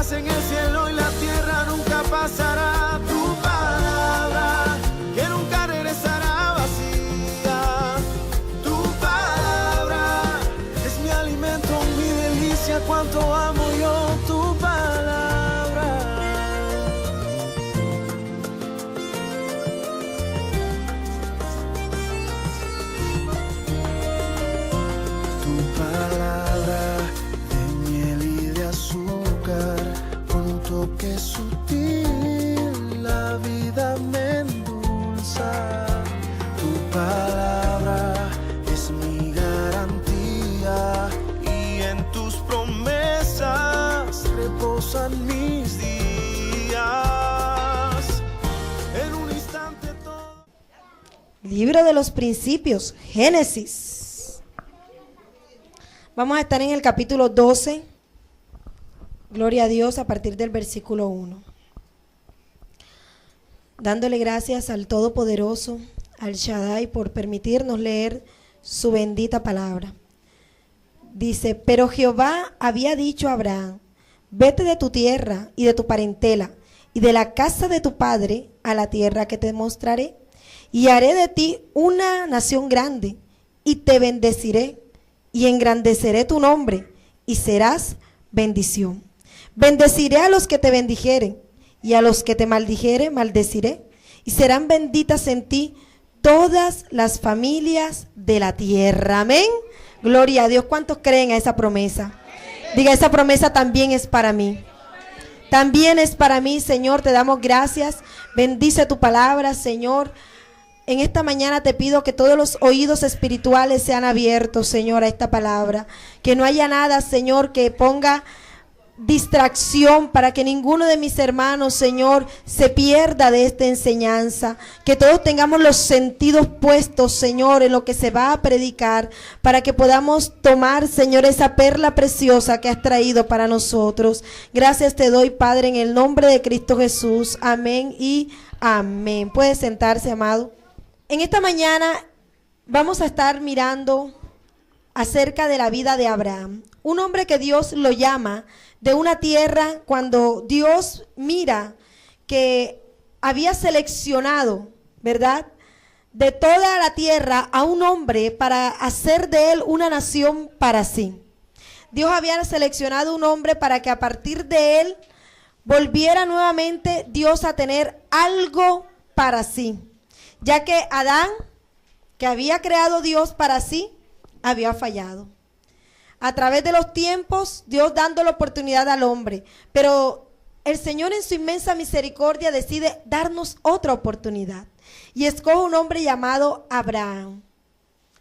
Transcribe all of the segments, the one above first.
paz en el cielo y la tierra nunca pasará. Tu palabra que nunca regresará vacía. Tu palabra es mi alimento, mi delicia, cuánto amo yo tu palabra. Tu palabra de miel y de azúcar, con un toque sutil la vida me endulza. Tu palabra es mi garantía y en tus promesas reposan mis días. En un instante todo. Libro de los Principios, Génesis. Vamos a estar en el capítulo 12. Gloria a Dios, a partir del versículo 1. Dándole gracias al Todopoderoso, al Shaddai, por permitirnos leer su bendita palabra. Dice: pero Jehová había dicho a Abraham: vete de tu tierra y de tu parentela y de la casa de tu padre a la tierra que te mostraré, y haré de ti una nación grande, y te bendeciré, y engrandeceré tu nombre, y serás bendición. Bendeciré a los que te bendijeren, y a los que te maldijeren maldeciré, y serán benditas en ti todas las familias de la tierra. Amén. Gloria a Dios. ¿Cuántos creen a esa promesa? Diga: esa promesa también es para mí. También es para mí, Señor. Te damos gracias. Bendice tu palabra, Señor. En esta mañana te pido que todos los oídos espirituales sean abiertos, Señor, a esta palabra. Que no haya nada, Señor, que ponga distracción para que ninguno de mis hermanos, Señor, se pierda de esta enseñanza. Que todos tengamos los sentidos puestos, Señor, en lo que se va a predicar, para que podamos tomar, Señor, esa perla preciosa que has traído para nosotros. Gracias te doy, Padre, en el nombre de Cristo Jesús. Amén y amén. Puede sentarse, amado. En esta mañana vamos a estar mirando acerca de la vida de Abraham, un hombre que Dios lo llama de una tierra, cuando Dios mira que había seleccionado, ¿verdad?, de toda la tierra a un hombre para hacer de él una nación para sí. Dios había seleccionado un hombre para que a partir de él volviera nuevamente Dios a tener algo para sí. Ya que Adán, que había creado Dios para sí, había fallado. A través de los tiempos, Dios dando la oportunidad al hombre. Pero el Señor en su inmensa misericordia decide darnos otra oportunidad. Y escoge un hombre llamado Abraham.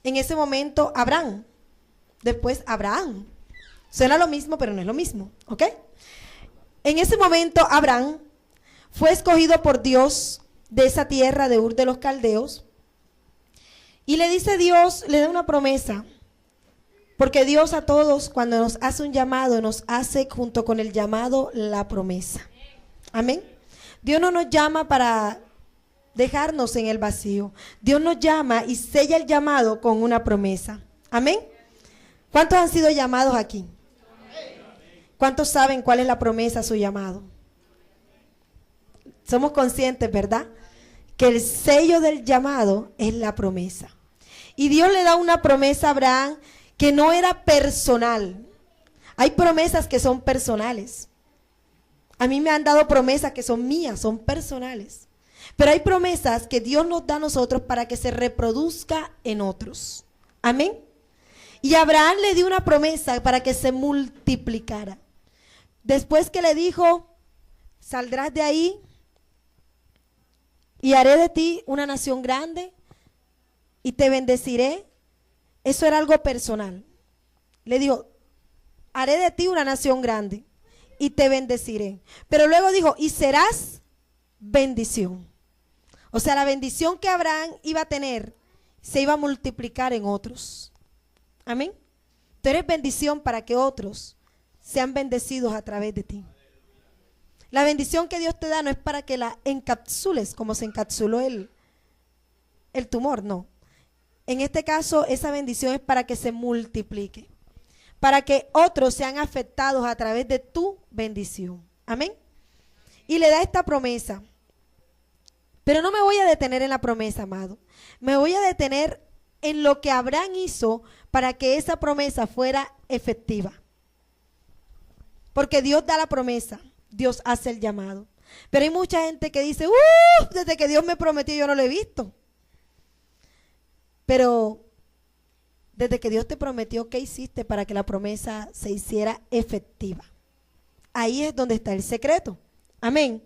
En ese momento, Abraham. Después, Abraham. Suena lo mismo, pero no es lo mismo. ¿Ok? En ese momento, Abraham fue escogido por Dios de esa tierra de Ur de los Caldeos, y le dice Dios, le da una promesa, porque Dios a todos cuando nos hace un llamado, nos hace junto con el llamado la promesa. Amén. Dios no nos llama para dejarnos en el vacío. Dios nos llama y sella el llamado con una promesa. Amén. ¿Cuántos han sido llamados aquí? ¿Cuántos saben cuál es la promesa a su llamado? Somos conscientes, ¿verdad?, que el sello del llamado es la promesa. Y Dios le da una promesa a Abraham que no era personal. Hay promesas que son personales. A mí me han dado promesas que son mías, son personales. Pero hay promesas que Dios nos da a nosotros para que se reproduzca en otros. Amén. Y Abraham le dio una promesa para que se multiplicara. Después que le dijo: saldrás de ahí y haré de ti una nación grande y te bendeciré. Eso era algo personal. Le dijo: haré de ti una nación grande y te bendeciré. Pero luego dijo: y serás bendición. O sea, la bendición que Abraham iba a tener se iba a multiplicar en otros. Amén. Tú eres bendición para que otros sean bendecidos a través de ti. La bendición que Dios te da no es para que la encapsules como se encapsuló el tumor, no. En este caso, esa bendición es para que se multiplique, para que otros sean afectados a través de tu bendición. Amén. Y le da esta promesa. Pero no me voy a detener en la promesa, amado. Me voy a detener en lo que Abraham hizo para que esa promesa fuera efectiva. Porque Dios da la promesa, Dios hace el llamado. Pero hay mucha gente que dice, desde que Dios me prometió yo no lo he visto. Pero desde que Dios te prometió, ¿qué hiciste para que la promesa se hiciera efectiva? Ahí es donde está el secreto. Amén.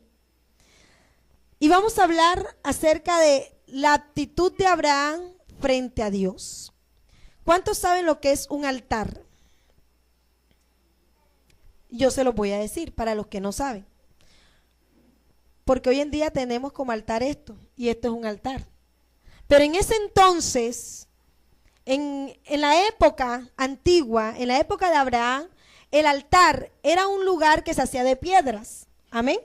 Y vamos a hablar acerca de la actitud de Abraham frente a Dios. ¿Cuántos saben lo que es un altar? Yo se los voy a decir para los que no saben. Porque hoy en día tenemos como altar esto, y esto es un altar. Pero en ese entonces, en la época antigua, en la época de Abraham, el altar era un lugar que se hacía de piedras. Amén.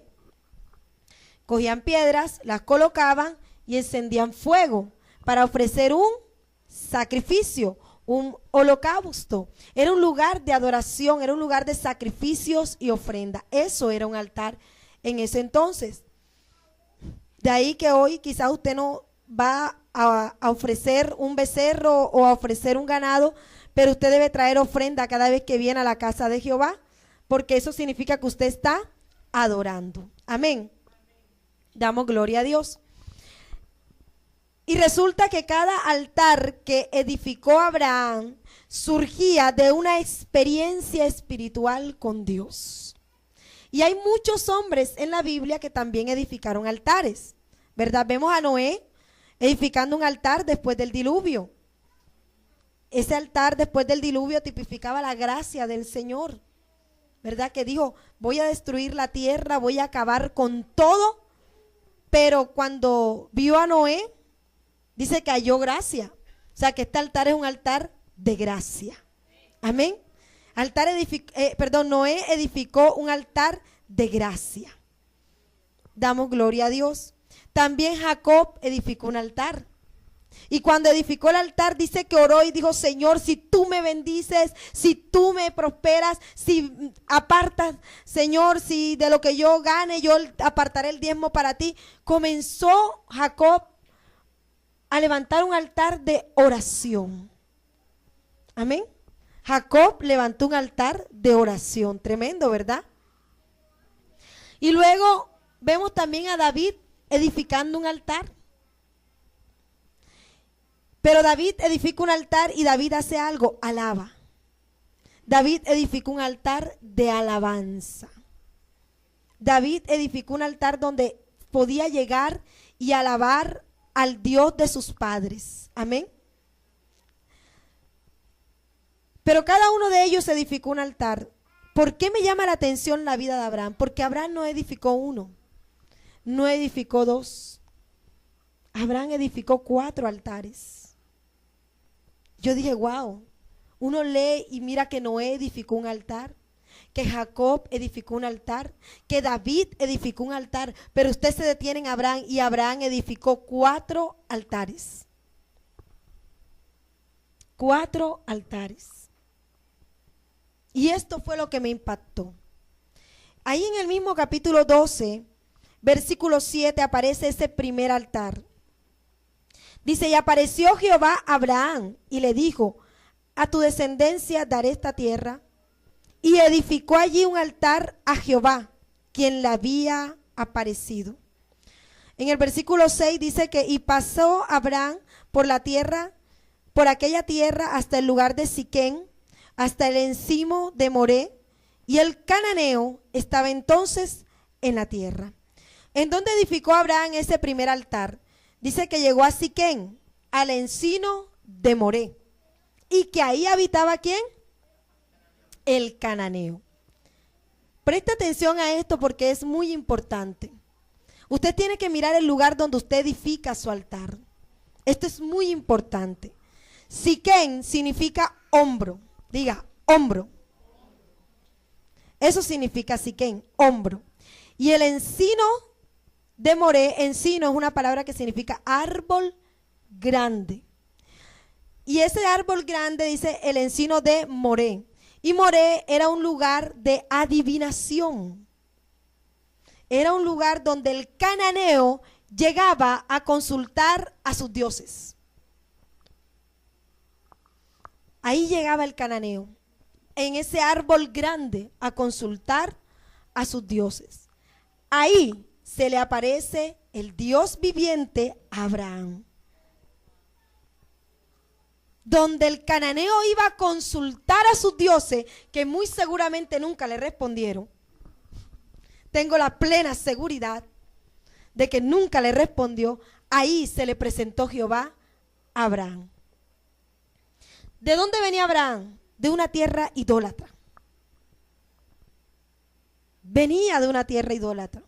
Cogían piedras, las colocaban y encendían fuego para ofrecer un sacrificio, un holocausto. Era un lugar de adoración, era un lugar de sacrificios y ofrenda. Eso era un altar en ese entonces. De ahí que hoy quizás usted no va a ofrecer un becerro o a ofrecer un ganado, pero usted debe traer ofrenda cada vez que viene a la casa de Jehová, porque eso significa que usted está adorando. Amén. Damos gloria a Dios. Y resulta que cada altar que edificó Abraham surgía de una experiencia espiritual con Dios. Y hay muchos hombres en la Biblia que también edificaron altares, ¿verdad? Vemos a Noé edificando un altar después del diluvio. Ese altar después del diluvio tipificaba la gracia del Señor, ¿verdad? Que dijo, voy a destruir la tierra, voy a acabar con todo. Pero cuando vio a Noé, dice que halló gracia. O sea que este altar es un altar de gracia. Amén. Noé edificó un altar de gracia. Damos gloria a Dios. También Jacob edificó un altar. Y cuando edificó el altar dice que oró y dijo, Señor, si tú me bendices, si tú me prosperas, si apartas, Señor, si de lo que yo gane, yo apartaré el diezmo para ti. Comenzó Jacob a levantar un altar de oración. Amén. Jacob levantó un altar de oración. Tremendo, ¿verdad? Y luego vemos también a David edificando un altar. Pero David edifica un altar y David hace algo, alaba. David edificó un altar de alabanza. David edificó un altar donde podía llegar y alabar al Dios de sus padres. Amén. Pero cada uno de ellos edificó un altar. ¿Por qué me llama la atención la vida de Abraham? Porque Abraham no edificó uno, no edificó dos. Abraham edificó 4 altares. Yo dije, wow, uno lee y mira que Noé edificó un altar, que Jacob edificó un altar, que David edificó un altar, pero usted se detiene en Abraham y Abraham edificó 4 altares. 4 altares. Y esto fue lo que me impactó. Ahí en el mismo capítulo 12, versículo 7, aparece ese primer altar. Dice, y apareció Jehová a Abraham y le dijo, a tu descendencia daré esta tierra. Y edificó allí un altar a Jehová, quien le había aparecido. En el versículo 6 dice que, y pasó Abraham por la tierra, por aquella tierra hasta el lugar de Siquén, hasta el encino de Moré, y el cananeo estaba entonces en la tierra. ¿En dónde edificó Abraham ese primer altar? Dice que llegó a Siquén, al encino de Moré, y que ahí habitaba ¿quién? El cananeo. Presta atención a esto porque es muy importante. Usted tiene que mirar el lugar donde usted edifica su altar. Esto es muy importante. Siquén significa hombro. Diga, hombro. Eso significa Siquén, hombro. Y el encino de Moré, encino es una palabra que significa árbol grande. Y ese árbol grande dice el encino de Moré. Y Moré era un lugar de adivinación. era un lugar donde el cananeo llegaba a consultar a sus dioses. Ahí llegaba el cananeo, en ese árbol grande, a consultar a sus dioses. Ahí se le aparece el Dios viviente a Abraham. Donde el cananeo iba a consultar a sus dioses, que muy seguramente nunca le respondieron. Tengo la plena seguridad de que nunca le respondió. Ahí se le presentó Jehová a Abraham. ¿De dónde venía Abraham? De una tierra idólatra. Venía de una tierra idólatra.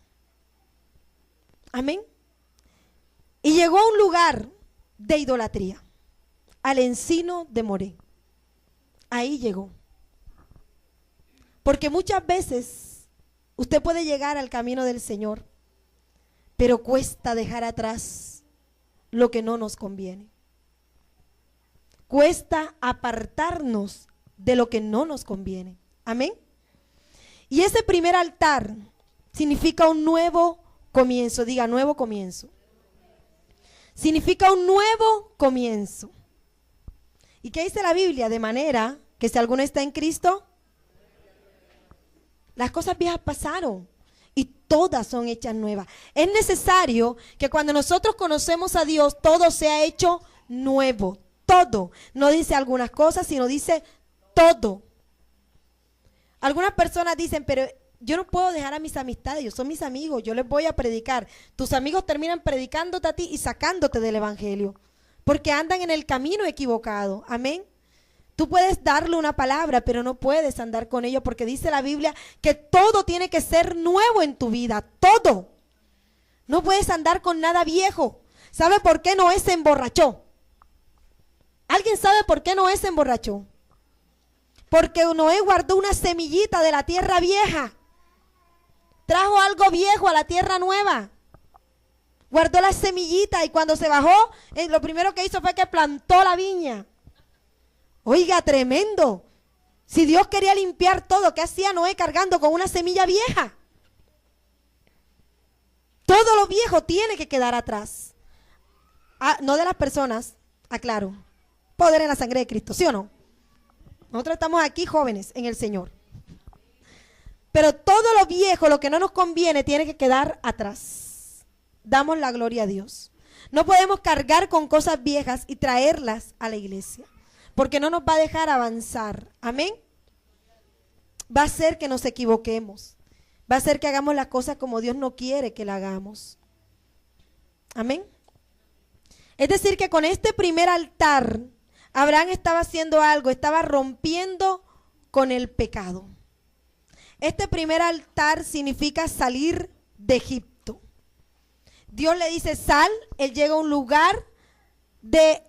Amén. Y llegó a un lugar de idolatría, al encino de Moré. Ahí llegó. Porque muchas veces usted puede llegar al camino del Señor, pero cuesta dejar atrás lo que no nos conviene. Cuesta apartarnos de lo que no nos conviene. Amén. Y ese primer altar significa un nuevo comienzo. Diga, nuevo comienzo. Significa un nuevo comienzo. ¿Y qué dice la Biblia? De manera que si alguno está en Cristo, las cosas viejas pasaron y todas son hechas nuevas. Es necesario que cuando nosotros conocemos a Dios, todo sea hecho nuevo. Todo. No dice algunas cosas, sino dice todo. Algunas personas dicen, pero yo no puedo dejar a mis amistades, ellos son mis amigos, yo les voy a predicar. Tus amigos terminan predicándote a ti y sacándote del evangelio, porque andan en el camino equivocado. Amén. Tú puedes darle una palabra, pero no puedes andar con ellos, porque dice la Biblia que todo tiene que ser nuevo en tu vida, todo. No puedes andar con nada viejo. ¿Sabe por qué Noé se emborrachó? ¿Alguien sabe por qué Noé se emborrachó? Porque Noé guardó una semillita de la tierra vieja. Trajo algo viejo a la tierra nueva. Guardó la semillita y cuando se bajó, lo primero que hizo fue que plantó la viña. Oiga, tremendo. Si Dios quería limpiar todo, ¿qué hacía Noé cargando con una semilla vieja? Todo lo viejo tiene que quedar atrás. No de las personas, aclaro. Poder en la sangre de Cristo, ¿sí o no? Nosotros estamos aquí jóvenes en el Señor. Pero todo lo viejo, lo que no nos conviene, tiene que quedar atrás. Damos la gloria a Dios. No podemos cargar con cosas viejas y traerlas a la iglesia, porque no nos va a dejar avanzar. Amén. Va a hacer que nos equivoquemos. Va a hacer que hagamos las cosas como Dios no quiere que la hagamos. Amén. Es decir, que con este primer altar, Abraham estaba haciendo algo, estaba rompiendo con el pecado. Este primer altar significa salir de Egipto. Dios le dice, sal, él llega a un lugar de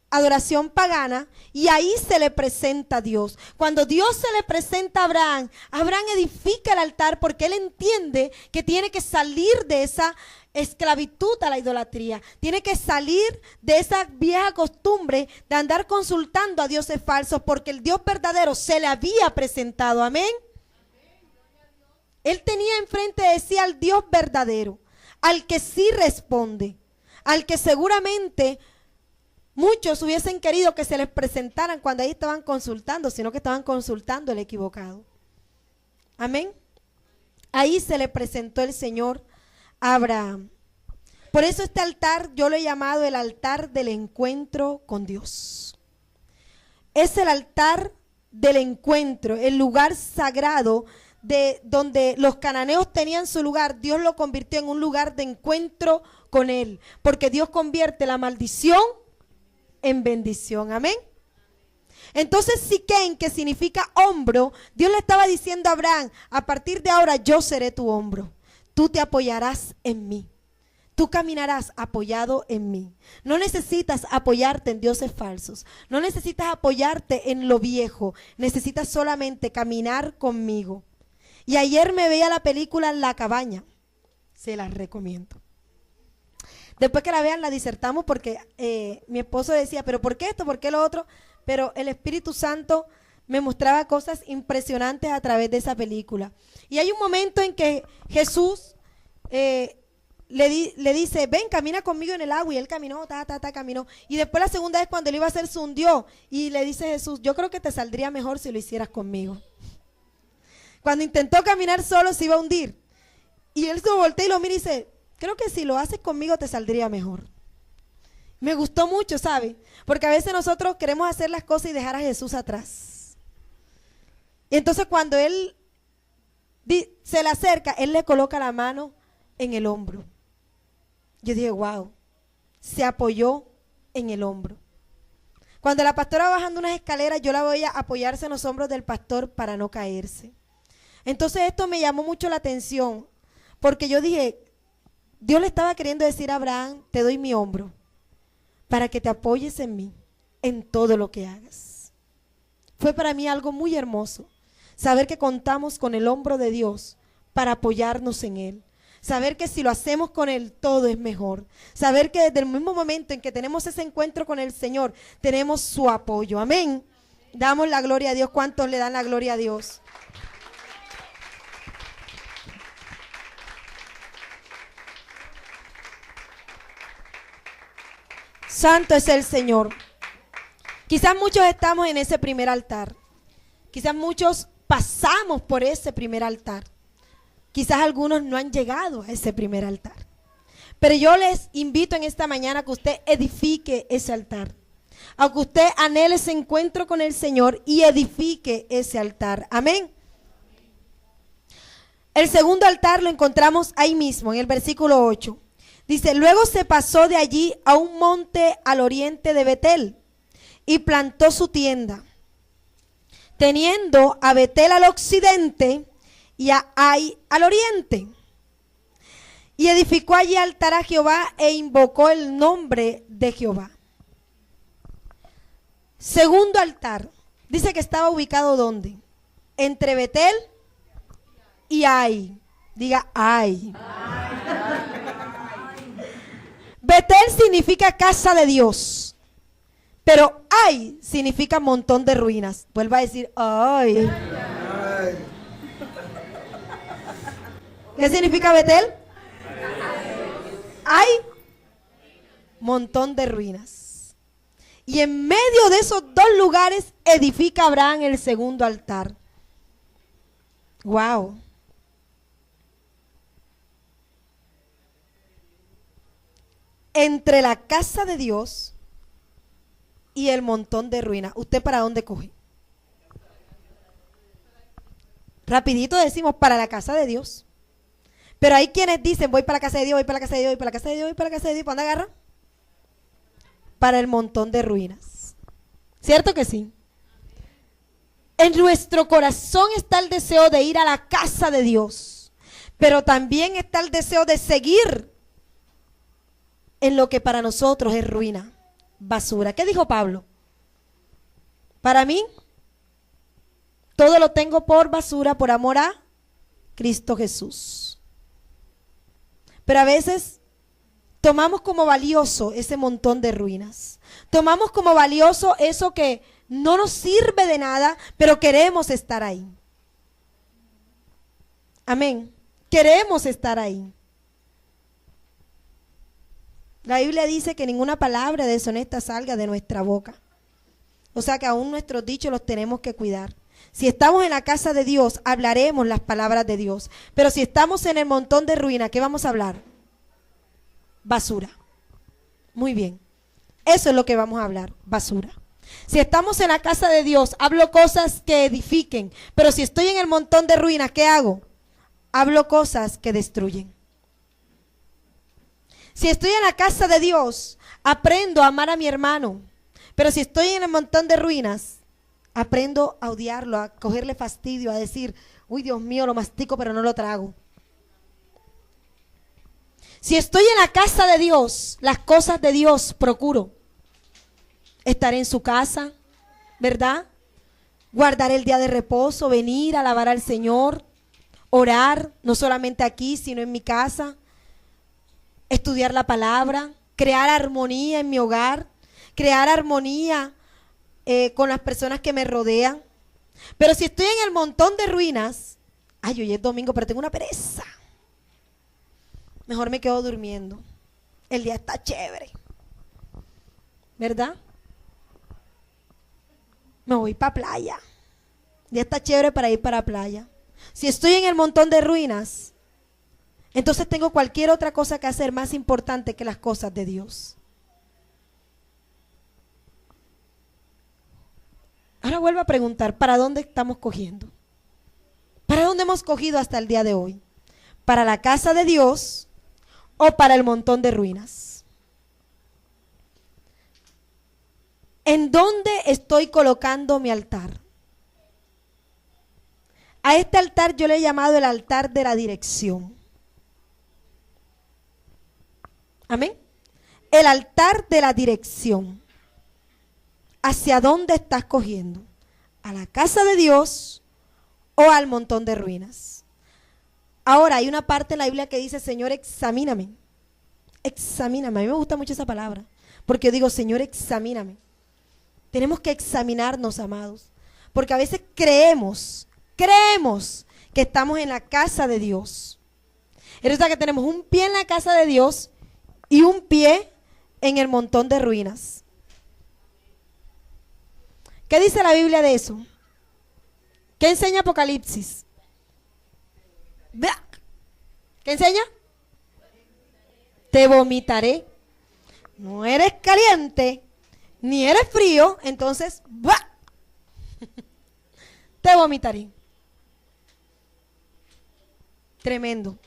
adoración pagana y ahí se le presenta a Dios. Cuando Dios se le presenta a Abraham, Abraham edifica el altar porque él entiende que tiene que salir de esa esclavitud a la idolatría. Tiene que salir de esa vieja costumbre de andar consultando a dioses falsos, porque el Dios verdadero se le había presentado. Amén. Él tenía enfrente de sí al Dios verdadero, al que sí responde, al que seguramente muchos hubiesen querido que se les presentaran cuando ahí estaban consultando, sino que estaban consultando el equivocado. Amén. Ahí se le presentó el Señor a Abraham. Por eso este altar yo lo he llamado el altar del encuentro con Dios. Es el altar del encuentro, el lugar sagrado de donde los cananeos tenían su lugar. Dios lo convirtió en un lugar de encuentro con Él, porque Dios convierte la maldición en bendición. Amén. Entonces Siquén, que significa hombro, Dios le estaba diciendo a Abraham, a partir de ahora yo seré tu hombro. Tú te apoyarás en mí. Tú caminarás apoyado en mí. No necesitas apoyarte en dioses falsos. No necesitas apoyarte en lo viejo. Necesitas solamente caminar conmigo. Y ayer me veía la película La Cabaña. Se la recomiendo. Después que la vean la disertamos porque mi esposo decía, pero ¿por qué esto? ¿Por qué lo otro? Pero el Espíritu Santo me mostraba cosas impresionantes a través de esa película. Y hay un momento en que Jesús le dice, ven, camina conmigo en el agua, y él caminó, caminó, y después la segunda vez cuando él iba a hacer se hundió, y le dice Jesús, yo creo que te saldría mejor si lo hicieras conmigo. Cuando intentó caminar solo se iba a hundir, y él se voltea y lo mira y dice, creo que si lo haces conmigo te saldría mejor. Me gustó mucho, ¿sabe? Porque a veces nosotros queremos hacer las cosas y dejar a Jesús atrás. Y entonces cuando él se le acerca, él le coloca la mano en el hombro. Yo dije, wow, se apoyó en el hombro. Cuando la pastora va bajando unas escaleras, yo la voy a apoyarse en los hombros del pastor para no caerse. Entonces esto me llamó mucho la atención, porque yo dije, Dios le estaba queriendo decir a Abraham, te doy mi hombro, para que te apoyes en mí, en todo lo que hagas. Fue para mí algo muy hermoso, saber que contamos con el hombro de Dios para apoyarnos en Él. Saber que si lo hacemos con Él, todo es mejor. Saber que desde el mismo momento en que tenemos ese encuentro con el Señor, tenemos su apoyo. Amén. Damos la gloria a Dios. ¿Cuántos le dan la gloria a Dios? Santo es el Señor. Quizás muchos estamos en ese primer altar. Quizás muchos pasamos por ese primer altar. Quizás algunos no han llegado a ese primer altar. Pero yo les invito en esta mañana a que usted edifique ese altar. A que usted anhele ese encuentro con el Señor y edifique ese altar. Amén. El segundo altar lo encontramos ahí mismo, en el versículo 8. Dice, luego se pasó de allí a un monte al oriente de Betel y plantó su tienda, teniendo a Betel al occidente y a Ai al oriente. Y edificó allí altar a Jehová e invocó el nombre de Jehová. Segundo altar, dice que estaba ubicado ¿dónde? Entre Betel y Ai. Diga Ai. Betel significa casa de Dios, pero Ai significa montón de ruinas. Vuelva a decir Ai. ¿Qué significa Betel? Hay montón de ruinas. Y en medio de esos dos lugares edifica Abraham el segundo altar. Wow. Entre la casa de Dios y el montón de ruinas, ¿usted para dónde coge? Rapidito decimos para la casa de Dios. Pero hay quienes dicen, voy para la casa de Dios, voy para la casa de Dios, voy para la casa de Dios, voy para la casa de Dios. ¿Para dónde agarran? Para el montón de ruinas. ¿Cierto que sí? En nuestro corazón está el deseo de ir a la casa de Dios, pero también está el deseo de seguir en lo que para nosotros es ruina, basura. ¿Qué dijo Pablo? Para mí, todo lo tengo por basura por amor a Cristo Jesús. Pero a veces tomamos como valioso ese montón de ruinas. Tomamos como valioso eso que no nos sirve de nada, pero queremos estar ahí. Amén. Queremos estar ahí. La Biblia dice que ninguna palabra deshonesta salga de nuestra boca. O sea que aún nuestros dichos los tenemos que cuidar. Si estamos en la casa de Dios, hablaremos las palabras de Dios. Pero si estamos en el montón de ruina, ¿qué vamos a hablar? Basura. Muy bien. Eso es lo que vamos a hablar, basura. Si estamos en la casa de Dios, hablo cosas que edifiquen. Pero si estoy en el montón de ruinas, ¿qué hago? Hablo cosas que destruyen. Si estoy en la casa de Dios, aprendo a amar a mi hermano. Pero si estoy en el montón de ruinas, aprendo a odiarlo, a cogerle fastidio, a decir, uy, Dios mío, lo mastico pero no lo trago. Si estoy en la casa de Dios, las cosas de Dios procuro. Estaré en su casa, ¿verdad? Guardar el día de reposo, venir a alabar al Señor, orar, no solamente aquí, sino en mi casa, estudiar la palabra, crear armonía en mi hogar, crear armonía con las personas que me rodean. Pero si estoy en el montón de ruinas, ay, hoy es domingo, pero tengo una pereza. mejor me quedo durmiendo. El día está chévere, ¿verdad? Me voy para playa. El día está chévere para ir para playa. Si estoy en el montón de ruinas, entonces tengo cualquier otra cosa que hacer más importante que las cosas de Dios. Ahora vuelvo a preguntar, ¿para dónde estamos cogiendo? ¿Para dónde hemos cogido hasta el día de hoy? ¿Para la casa de Dios o para el montón de ruinas? ¿En dónde estoy colocando mi altar? A este altar yo le he llamado el altar de la dirección. Amén. El altar de la dirección. ¿Hacia dónde estás cogiendo? ¿A la casa de Dios o al montón de ruinas? Ahora hay una parte en la Biblia que dice, Señor, examíname. Examíname. A mí me gusta mucho esa palabra, porque yo digo, Señor, examíname. Tenemos que examinarnos, amados, porque a veces creemos que estamos en la casa de Dios. Y resulta que tenemos un pie en la casa de Dios y un pie en el montón de ruinas. ¿Qué dice la Biblia de eso? ¿Qué enseña Apocalipsis? ¿Qué enseña? Te vomitaré. No eres caliente, ni eres frío, entonces te vomitaré. Tremendo.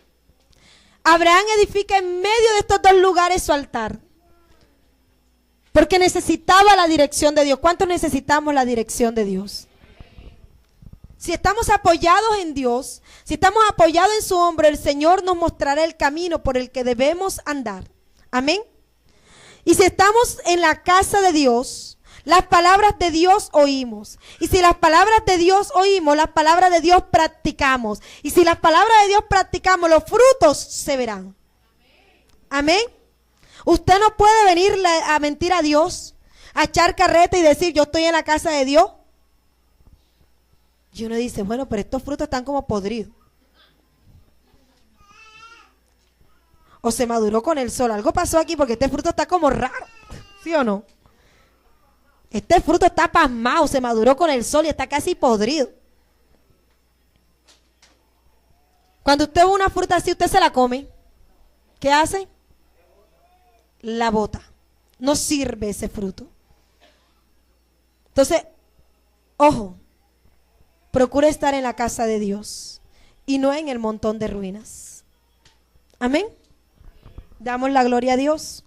Abraham edifica en medio de estos dos lugares su altar, porque necesitaba la dirección de Dios. ¿Cuántos necesitamos la dirección de Dios? Si estamos apoyados en Dios, si estamos apoyados en su hombro, el Señor nos mostrará el camino por el que debemos andar. Amén. Y si estamos en la casa de Dios, las palabras de Dios oímos. Y si las palabras de Dios oímos, las palabras de Dios practicamos. Y si las palabras de Dios practicamos, los frutos se verán. Amén. Usted no puede venir a mentir a Dios, a echar carreta y decir, yo estoy en la casa de Dios. Y uno dice, bueno, pero estos frutos están como podridos. O se maduró con el sol. Algo pasó aquí porque este fruto está como raro. ¿Sí o no? Este fruto está pasmado, se maduró con el sol y está casi podrido. Cuando usted ve una fruta así, usted se la come. ¿Qué hace? La bota. No sirve ese fruto. Entonces, ojo, procura estar en la casa de Dios y no en el montón de ruinas. Amén. Damos la gloria a Dios.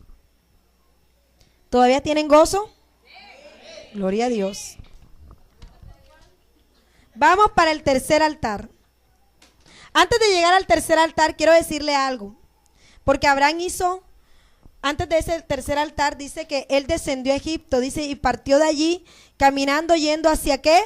¿Todavía tienen gozo? Gloria a Dios. Vamos para el tercer altar. Antes de llegar al tercer altar, quiero decirle algo. Porque Abraham hizo, antes de ese tercer altar, dice que él descendió a Egipto, dice, y partió de allí, caminando, yendo hacia ¿qué?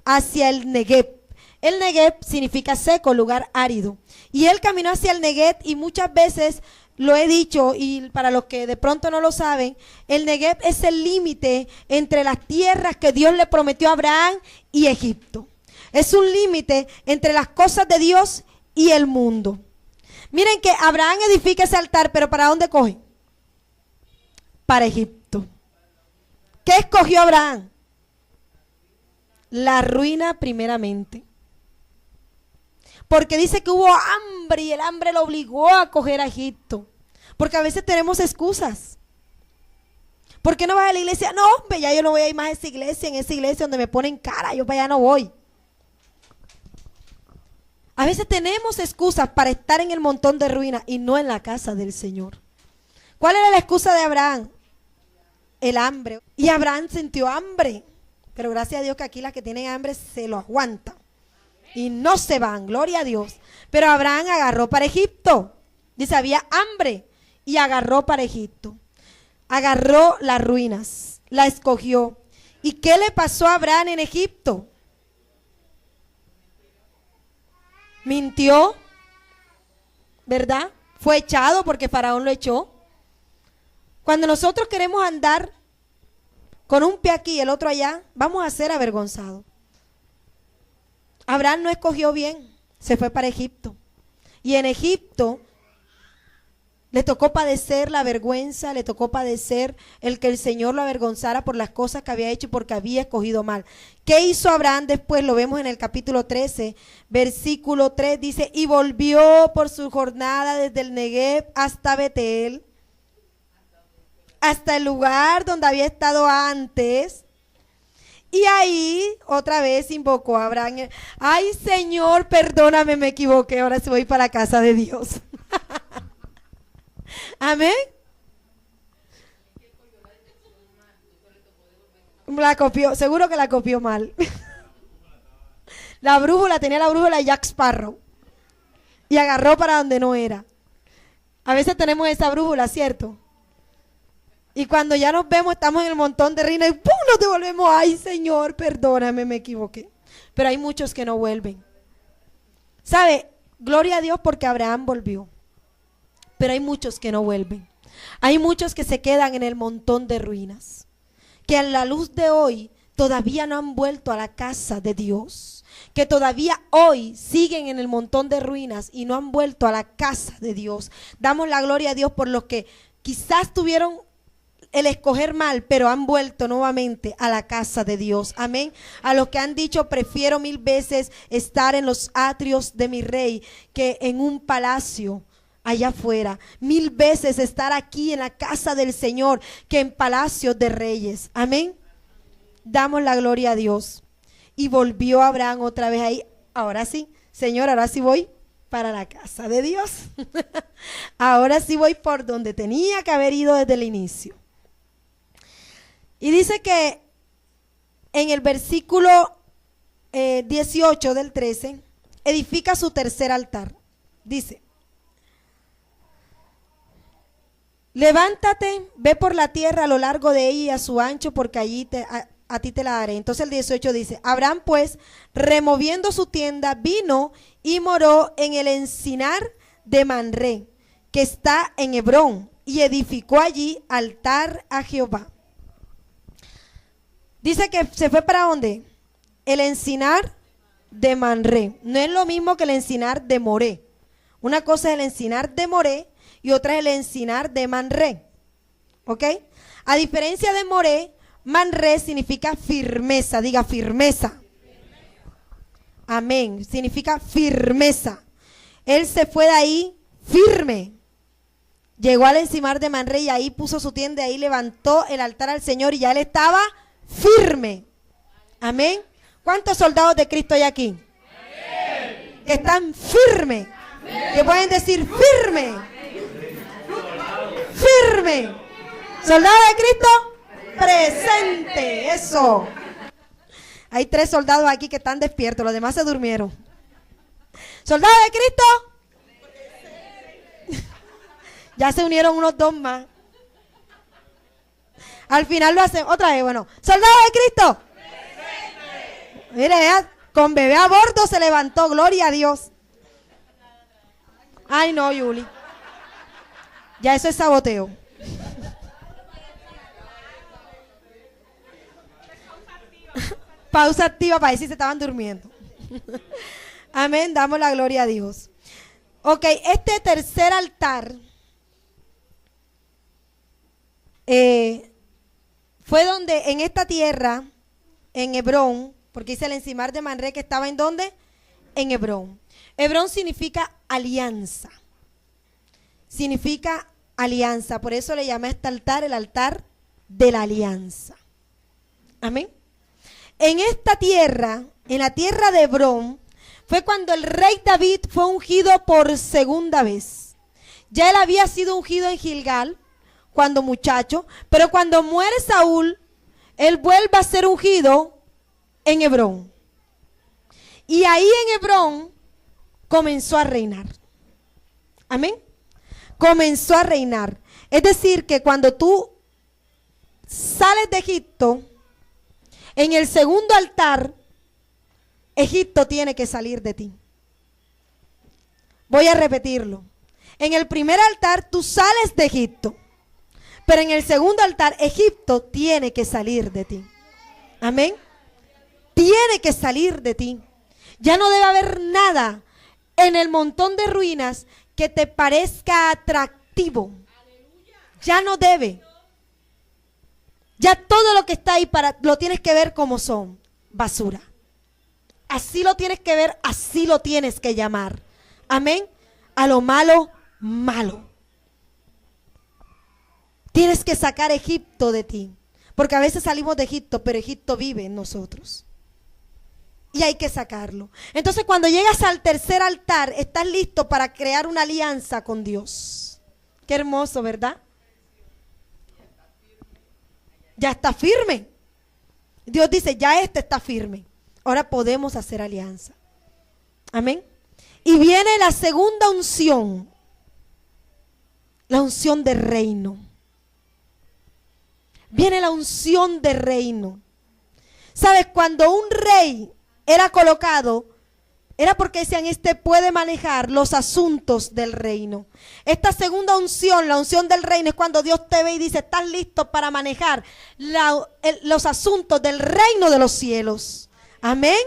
Hacia el Negev. El Negev significa seco, lugar árido. Y él caminó hacia el Negev y muchas veces lo he dicho, y para los que de pronto no lo saben, el Negev es el límite entre las tierras que Dios le prometió a Abraham y Egipto. Es un límite entre las cosas de Dios y el mundo. Miren que Abraham edifica ese altar, pero ¿para dónde coge? Para Egipto. ¿Qué escogió Abraham? La ruina primeramente. Porque dice que hubo hambre y el hambre lo obligó a coger a Egipto. Porque a veces tenemos excusas. ¿Por qué no vas a la iglesia? No, hombre, ya yo no voy a ir más a esa iglesia, en esa iglesia donde me ponen cara, yo para allá no voy. A veces tenemos excusas para estar en el montón de ruinas y no en la casa del Señor. ¿Cuál era la excusa de Abraham? El hambre. Y Abraham sintió hambre. Pero gracias a Dios que aquí las que tienen hambre se lo aguantan. Y no se van, gloria a Dios. Pero Abraham agarró para Egipto. Dice, había hambre y agarró para Egipto. Agarró las ruinas, la escogió. ¿Y qué le pasó a Abraham en Egipto? Mintió, ¿verdad? Fue echado porque Faraón lo echó. Cuando nosotros queremos andar con un pie aquí y el otro allá, vamos a ser avergonzados. Abraham no escogió bien, se fue para Egipto. Y en Egipto Le tocó padecer la vergüenza, le tocó padecer el que el Señor lo avergonzara por las cosas que había hecho y porque había escogido mal. ¿Qué hizo Abraham después? Lo vemos en el capítulo 13, versículo 3, dice, y volvió por su jornada desde el Negev hasta Betel, hasta el lugar donde había estado antes. Y ahí otra vez invocó a Abraham. Ay, Señor, perdóname, me equivoqué, ahora sí voy para la casa de Dios. Amén. La copió, seguro que la copió mal. La brújula, tenía la brújula de Jack Sparrow y agarró para donde no era. A veces tenemos esa brújula, ¿cierto? Y cuando ya nos vemos, estamos en el montón de ruinas y ¡pum! Nos devolvemos. Ay, Señor, perdóname, me equivoqué. Pero hay muchos que no vuelven. ¿Sabe? Gloria a Dios porque Abraham volvió. Pero hay muchos que no vuelven. Hay muchos que se quedan en el montón de ruinas, que a la luz de hoy todavía no han vuelto a la casa de Dios, que todavía hoy siguen en el montón de ruinas y no han vuelto a la casa de Dios. Damos la gloria a Dios por los que quizás tuvieron el escoger mal, pero han vuelto nuevamente a la casa de Dios. Amén. A los que han dicho, prefiero 1000 veces estar en los atrios de mi rey que en un palacio allá afuera. 1000 veces estar aquí en la casa del Señor que en palacios de reyes. Amén. Damos la gloria a Dios. Y volvió Abraham otra vez ahí. Ahora sí, Señor, ahora sí voy para la casa de Dios. Ahora sí voy por donde tenía que haber ido desde el inicio. Y dice que en el versículo 18 del 13, edifica su tercer altar. Dice, levántate, ve por la tierra a lo largo de ella y a su ancho, porque allí a ti te la daré. Entonces el 18 dice, Abraham pues, removiendo su tienda, vino y moró en el encinar de Manré, que está en Hebrón, y edificó allí altar a Jehová. Dice que se fue para ¿dónde? El encinar de Manré. No es lo mismo que el encinar de Moré. Una cosa es el encinar de Moré y otra es el encinar de Manré. ¿Ok? A diferencia de Moré, Manré significa firmeza. Diga firmeza. Amén. Significa firmeza. Él se fue de ahí firme. Llegó al encinar de Manré y ahí puso su tienda y ahí levantó el altar al Señor y ya él estaba firme. Amén. ¿Cuántos soldados de Cristo hay aquí? Amén. Que están firmes. Que pueden decir firme. Firme. Soldado de Cristo presente. Eso. Hay 3 soldados aquí que están despiertos. Los demás se durmieron. Soldado de Cristo. Ya se unieron unos 2 más. Al final lo hacen otra vez. Bueno, soldado de Cristo. Presente. Mire, con bebé a bordo se levantó. Gloria a Dios. Ay, no, Yuli. Ya eso es saboteo. Pausa activa para decir si se estaban durmiendo. Amén. Damos la gloria a Dios. Ok, este tercer altar fue donde en esta tierra, en Hebrón, porque dice el encimar de Manré que estaba en ¿dónde? En Hebrón. Hebrón significa alianza. Significa alianza. Por eso le llamé a este altar el altar de la alianza. Amén. En esta tierra, en la tierra de Hebrón, fue cuando el rey David fue ungido por segunda vez. Ya él había sido ungido en Gilgal cuando muchacho, pero cuando muere Saúl, él vuelve a ser ungido en Hebrón. Y ahí en Hebrón comenzó a reinar. Amén. Comenzó a reinar. Es decir, que cuando tú sales de Egipto, en el segundo altar, Egipto tiene que salir de ti. Voy a repetirlo. En el primer altar tú sales de Egipto. Pero en el segundo altar, Egipto tiene que salir de ti. Amén. Tiene que salir de ti. Ya no debe haber nada en el montón de ruinas que te parezca atractivo activo. Ya no debe. Ya todo lo que está ahí lo tienes que ver como son basura. Así lo tienes que ver, así lo tienes que llamar. Amén. A lo malo, malo. Tienes que sacar Egipto de ti. Porque a veces salimos de Egipto, pero Egipto vive en nosotros. Y hay que sacarlo. Entonces cuando llegas al tercer altar, estás listo para crear una alianza con Dios. Qué hermoso, ¿verdad? Ya está firme. Dios dice, ya este está firme. Ahora podemos hacer alianza. Amén. Y viene la segunda unción. La unción de reino. Viene la unción de reino. ¿Sabes? Cuando un rey era colocado, era porque decían, este puede manejar los asuntos del reino. Esta segunda unción, la unción del reino, es cuando Dios te ve y dice, estás listo para manejar los asuntos del reino de los cielos. Amén.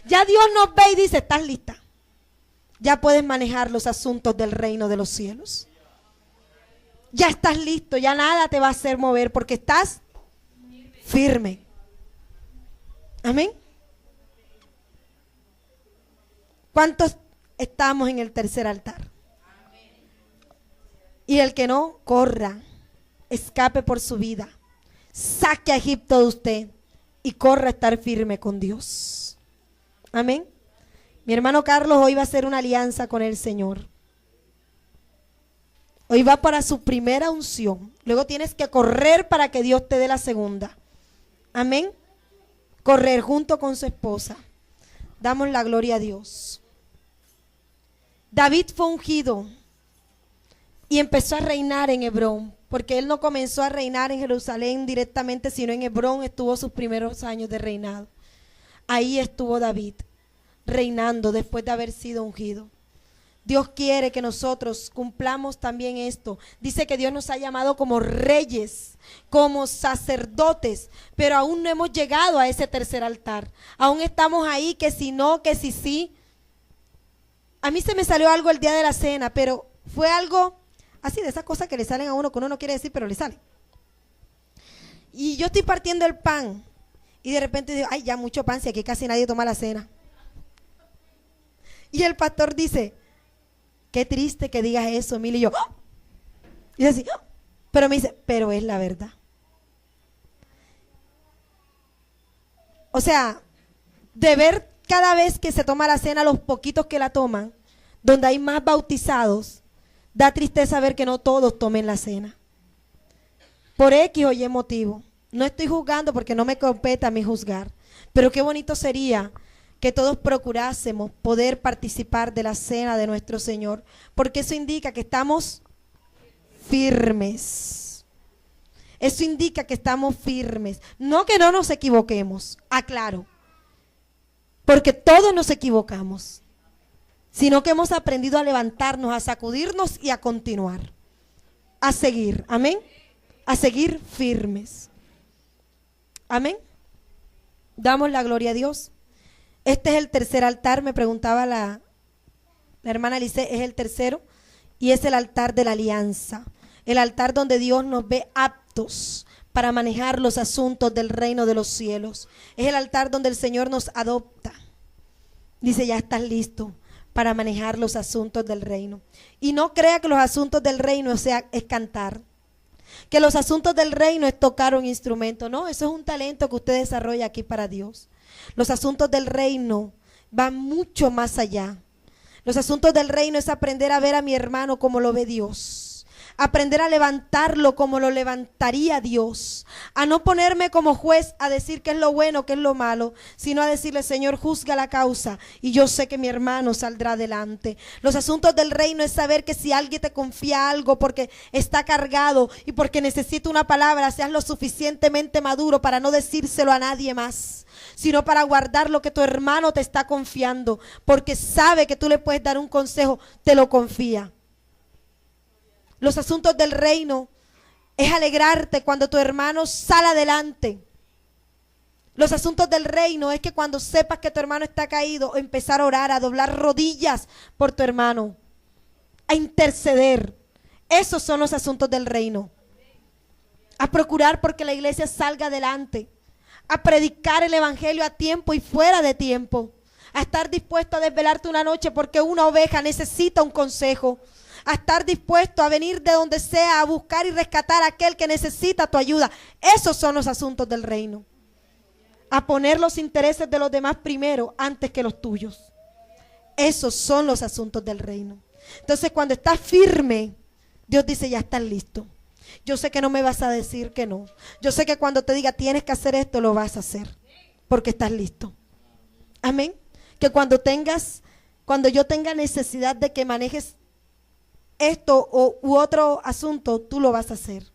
Ya Dios nos ve y dice, estás lista. Ya puedes manejar los asuntos del reino de los cielos. Ya estás listo, ya nada te va a hacer mover porque estás firme. Amén. ¿Cuántos estamos en el tercer altar? Y el que no, corra, escape por su vida, saque a Egipto de usted y corra a estar firme con Dios. Amén. Mi hermano Carlos hoy va a hacer una alianza con el Señor. Hoy va para su primera unción. Luego tienes que correr para que Dios te dé la segunda. Amén. Correr junto con su esposa. Damos la gloria a Dios. David fue ungido y empezó a reinar en Hebrón, porque él no comenzó a reinar en Jerusalén directamente, sino en Hebrón estuvo sus primeros años de reinado. Ahí estuvo David, reinando después de haber sido ungido. Dios quiere que nosotros cumplamos también esto. Dice que Dios nos ha llamado como reyes, como sacerdotes, pero aún no hemos llegado a ese tercer altar. Aún estamos ahí, que si no, que si sí. A mí se me salió algo el día de la cena, pero fue algo así de esas cosas que le salen a uno que uno no quiere decir, pero le salen. Y yo estoy partiendo el pan y de repente digo, ay, ya mucho pan, si aquí casi nadie toma la cena. Y el pastor dice, qué triste que digas eso, Mili. Y yo, ¡oh! Y así, ¡oh! Pero me dice, pero es la verdad. O sea, de ver cada vez que se toma la cena, los poquitos que la toman, donde hay más bautizados, da tristeza ver que no todos tomen la cena. Por X o Y motivo. No estoy juzgando porque no me compete a mí juzgar. Pero qué bonito sería que todos procurásemos poder participar de la cena de nuestro Señor, porque eso indica que estamos firmes. Eso indica que estamos firmes. No que no nos equivoquemos, aclaro, porque todos nos equivocamos, sino que hemos aprendido a levantarnos, a sacudirnos y a continuar, a seguir, amén, a seguir firmes. Amén. Damos la gloria a Dios. Este es el tercer altar, me preguntaba la hermana Alice, es el tercero y es el altar de la alianza, el altar donde Dios nos ve aptos para manejar los asuntos del reino de los cielos. Es el altar donde el Señor nos adopta. Dice, ya estás listo para manejar los asuntos del reino. Y no crea que los asuntos del reino es cantar, que los asuntos del reino es tocar un instrumento. No, eso es un talento que usted desarrolla aquí para Dios. Los asuntos del reino van mucho más allá. Los asuntos del reino es aprender a ver a mi hermano como lo ve Dios. Aprender a levantarlo como lo levantaría Dios. A no ponerme como juez a decir qué es lo bueno, qué es lo malo, sino a decirle, Señor, juzga la causa y yo sé que mi hermano saldrá adelante. Los asuntos del reino es saber que si alguien te confía algo porque está cargado y porque necesita una palabra, seas lo suficientemente maduro para no decírselo a nadie más, sino para guardar lo que tu hermano te está confiando, porque sabe que tú le puedes dar un consejo, te lo confía. Los asuntos del reino es alegrarte cuando tu hermano sale adelante. Los asuntos del reino es que cuando sepas que tu hermano está caído, empezar a orar, a doblar rodillas por tu hermano, a interceder. Esos son los asuntos del reino. A procurar porque la iglesia salga adelante, a predicar el evangelio a tiempo y fuera de tiempo, a estar dispuesto a desvelarte una noche porque una oveja necesita un consejo, a estar dispuesto a venir de donde sea a buscar y rescatar a aquel que necesita tu ayuda. Esos son los asuntos del reino. A poner los intereses de los demás primero antes que los tuyos. Esos son los asuntos del reino. Entonces, cuando estás firme, Dios dice, ya estás listo. Yo sé que no me vas a decir que no. Yo sé que cuando te diga tienes que hacer esto, lo vas a hacer. Porque estás listo. Amén. Que cuando yo tenga necesidad de que manejes esto u otro asunto, tú lo vas a hacer.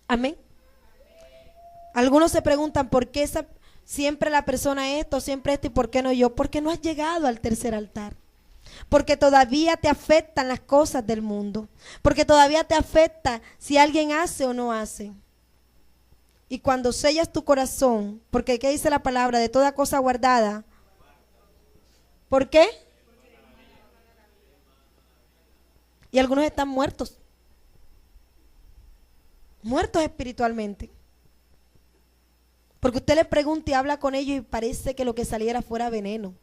Amén. Algunos se preguntan por qué siempre la persona esto, siempre esto y por qué no yo. Porque no has llegado al tercer altar. Porque todavía te afectan las cosas del mundo. Porque todavía te afecta si alguien hace o no hace. Y cuando sellas tu corazón, porque ¿qué dice la palabra? De toda cosa guardada. ¿Por qué? Y algunos están muertos. Muertos espiritualmente. Porque usted le pregunta y habla con ellos y parece que lo que saliera fuera veneno.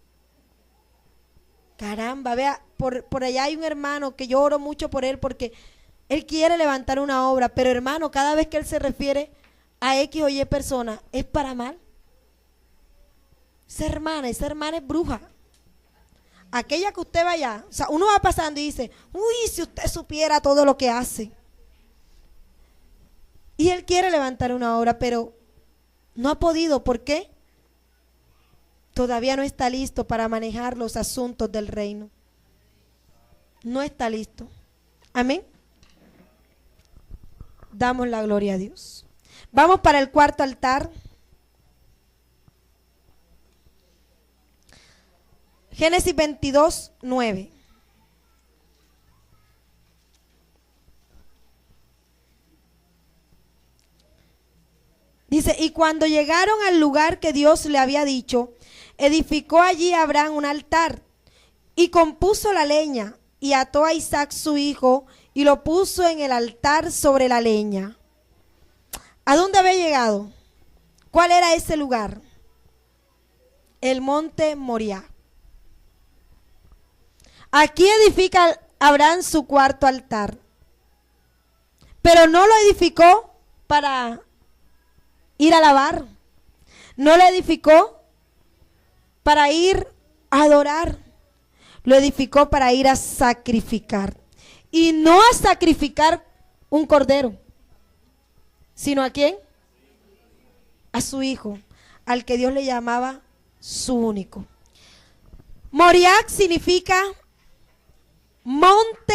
Caramba, vea, por allá hay un hermano que yo oro mucho por él porque él quiere levantar una obra, pero hermano, cada vez que él se refiere a X o Y persona, es para mal. Esa hermana es bruja. Aquella que usted vaya, o sea, uno va pasando y dice, uy, si usted supiera todo lo que hace. Y él quiere levantar una obra, pero no ha podido. ¿Por qué? Todavía no está listo para manejar los asuntos del reino. No está listo. Amén. Damos la gloria a Dios. Vamos para el cuarto altar. Génesis 22, 9. Dice, y cuando llegaron al lugar que Dios le había dicho, edificó allí Abraham un altar y compuso la leña y ató a Isaac su hijo y lo puso en el altar sobre la leña. ¿A dónde había llegado? ¿Cuál era ese lugar? El monte Moriah. Aquí edifica Abraham su cuarto altar, pero no lo edificó para ir a alabar, no lo edificó para ir a adorar, lo edificó para ir a sacrificar, y no a sacrificar un cordero, sino ¿a quién? A su hijo, al que Dios le llamaba su único. Moriah significa monte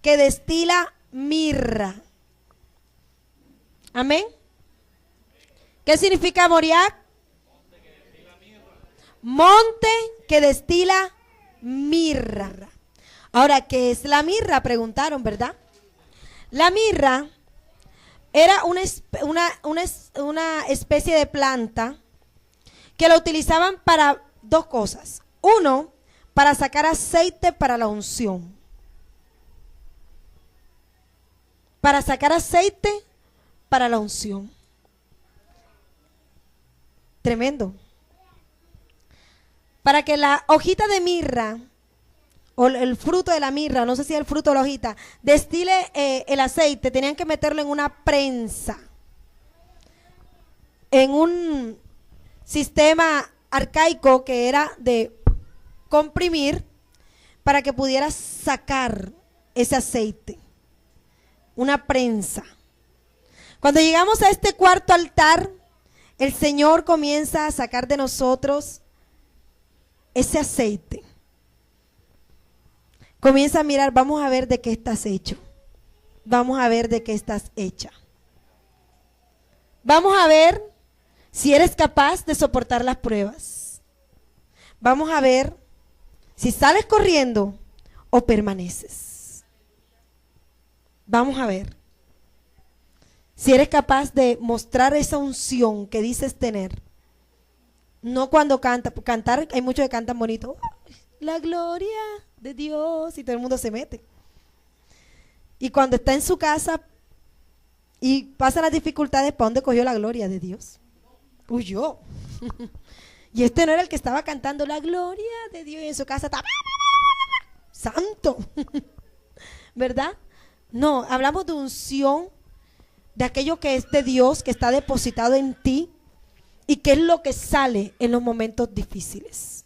que destila mirra. Amén. ¿Qué significa Moriah? Monte que destila mirra. Ahora, ¿qué es la mirra? Preguntaron, ¿verdad? La mirra era una especie de planta que la utilizaban para dos cosas. Uno, para sacar aceite para la unción. Para sacar aceite para la unción. Tremendo. Para que la hojita de mirra o el fruto de la mirra, no sé si es el fruto de la hojita, destile el aceite, tenían que meterlo en una prensa, en un sistema arcaico que era de comprimir para que pudiera sacar ese aceite, una prensa. Cuando llegamos a este cuarto altar, el Señor comienza a sacar de nosotros ese aceite. Comienza a mirar, vamos a ver de qué estás hecho. Vamos a ver de qué estás hecha. Vamos a ver si eres capaz de soportar las pruebas. Vamos a ver si sales corriendo o permaneces. Vamos a ver si eres capaz de mostrar esa unción que dices tener. No cuando cantar, hay muchos que cantan bonito. La gloria de Dios y todo el mundo se mete. Y cuando está en su casa y pasa las dificultades, ¿para dónde cogió la gloria de Dios? Huyó. Y este no era el que estaba cantando la gloria de Dios y en su casa estaba santo. ¿Verdad? No, hablamos de unción, de aquello que es de Dios, que está depositado en ti y que es lo que sale en los momentos difíciles.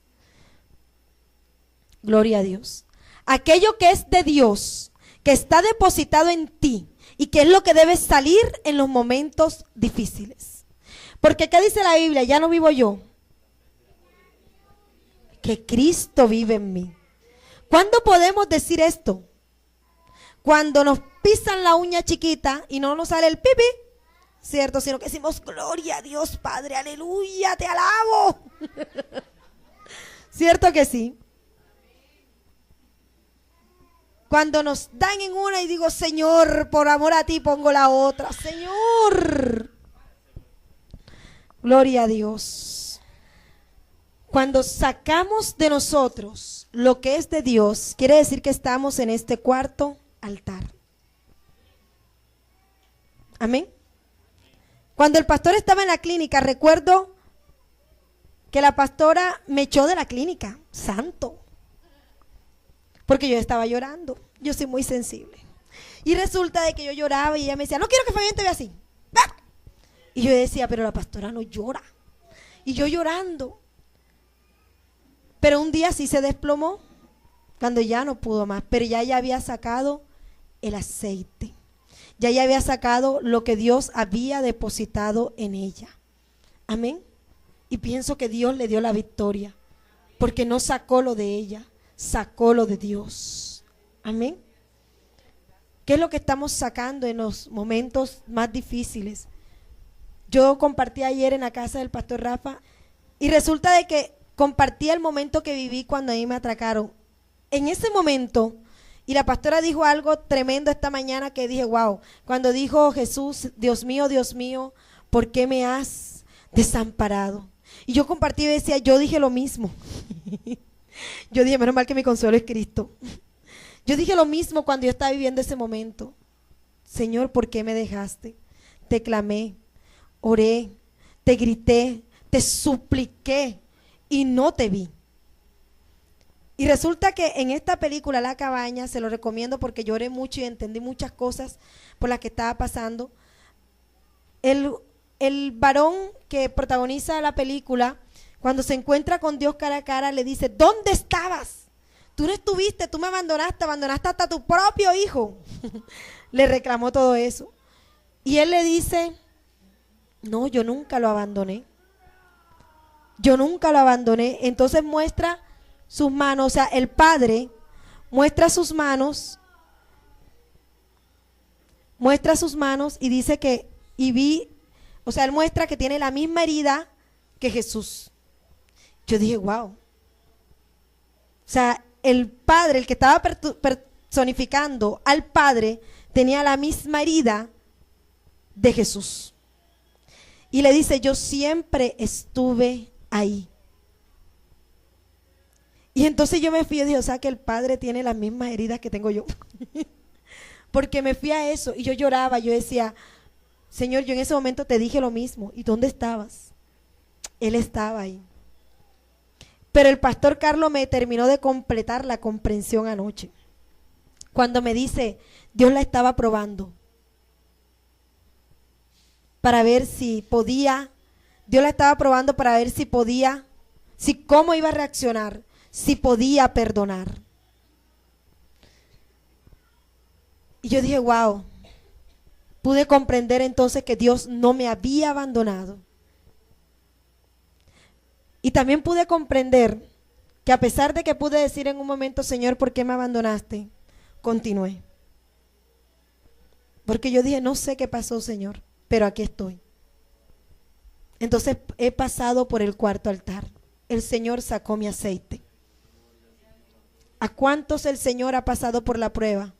Gloria a Dios. Aquello que es de Dios, que está depositado en ti y que es lo que debe salir en los momentos difíciles. Porque ¿qué dice la Biblia? Ya no vivo yo, que Cristo vive en mí. ¿Cuándo podemos decir esto? Cuando nos pisan la uña chiquita y no nos sale el pipi, ¿cierto? Sino que decimos, gloria a Dios, Padre, aleluya, te alabo. ¿Cierto que sí? Cuando nos dan en una y digo, Señor, por amor a ti pongo la otra. Señor. Gloria a Dios. Cuando sacamos de nosotros lo que es de Dios, quiere decir que estamos en este cuarto altar. Amén. Cuando el pastor estaba en la clínica, recuerdo que la pastora me echó de la clínica. Santo. Porque yo estaba llorando. Yo soy muy sensible. Y resulta de que yo lloraba y ella me decía, no quiero que Fabián te vea así. ¡Ah! Y yo decía, pero la pastora no llora. Y yo llorando. Pero un día sí se desplomó, cuando ya no pudo más. Pero ya había sacado el aceite. Ya había sacado lo que Dios había depositado en ella. Amén. Y pienso que Dios le dio la victoria. Porque no sacó lo de ella, sacó lo de Dios. Amén. ¿Qué es lo que estamos sacando en los momentos más difíciles? Yo compartí ayer en la casa del pastor Rafa y resulta de que compartí el momento que viví cuando a mí me atracaron. En ese momento, y la pastora dijo algo tremendo esta mañana que dije, wow, cuando dijo Jesús, Dios mío, ¿por qué me has desamparado? Y yo compartí y decía, yo dije lo mismo. Yo dije, menos mal que mi consuelo es Cristo. Yo dije lo mismo cuando yo estaba viviendo ese momento. Señor, ¿por qué me dejaste? Te clamé, oré, te grité, te supliqué y no te vi. Y resulta que en esta película La Cabaña, se lo recomiendo porque lloré mucho y entendí muchas cosas por las que estaba pasando. El varón que protagoniza la película, cuando se encuentra con Dios cara a cara, le dice, ¿dónde estabas? Tú no estuviste, tú me abandonaste hasta tu propio hijo. Le reclamó todo eso. Y él le dice, no, yo nunca lo abandoné. Yo nunca lo abandoné. Entonces muestra sus manos, o sea, el padre muestra sus manos y dice que, o sea, él muestra que tiene la misma herida que Jesús. Yo dije, wow. O sea, el padre, el que estaba personificando al padre, tenía la misma herida de Jesús. Y le dice, yo siempre estuve ahí. Y entonces yo me fui y dije, o sea que el padre tiene las mismas heridas que tengo yo. Porque me fui a eso y yo lloraba, yo decía, Señor, yo en ese momento te dije lo mismo. ¿Y dónde estabas? Él estaba ahí. Pero el pastor Carlos me terminó de completar la comprensión anoche. Cuando me dice, Dios la estaba probando. Para ver si podía, Dios la estaba probando para ver si podía, cómo iba a reaccionar, si podía perdonar. Y yo dije, wow, pude comprender entonces que Dios no me había abandonado. Y también pude comprender que a pesar de que pude decir en un momento, Señor, ¿por qué me abandonaste? Continué. Porque yo dije, no sé qué pasó, Señor, pero aquí estoy. Entonces he pasado por el cuarto altar. El Señor sacó mi aceite. ¿A cuántos el Señor ha pasado por la prueba?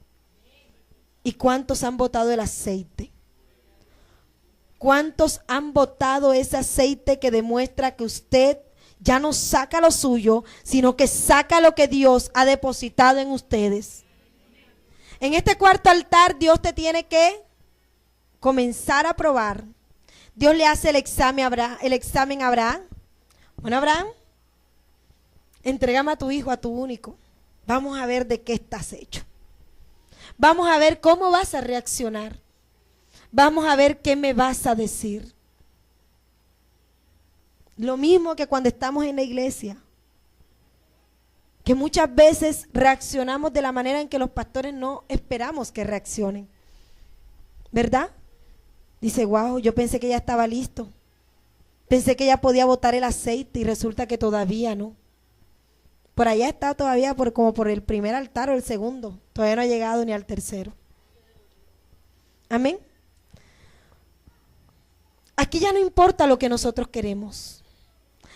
¿Y cuántos han botado el aceite? ¿Cuántos han botado ese aceite que demuestra que usted ya no saca lo suyo, sino que saca lo que Dios ha depositado en ustedes? En este cuarto altar Dios te tiene que comenzar a probar. Dios le hace el examen a Abraham. Bueno, Abraham, entrégame a tu hijo, a tu único. Vamos a ver de qué estás hecho. Vamos a ver cómo vas a reaccionar. Vamos a ver qué me vas a decir. Lo mismo que cuando estamos en la iglesia, que muchas veces reaccionamos de la manera en que los pastores no esperamos que reaccionen, ¿verdad? Dice, wow, yo pensé que ya estaba listo, pensé que ya podía botar el aceite y resulta que todavía no. Por allá está todavía como por el primer altar o el segundo, todavía no ha llegado ni al tercero. Amén. Aquí ya no importa lo que nosotros queremos.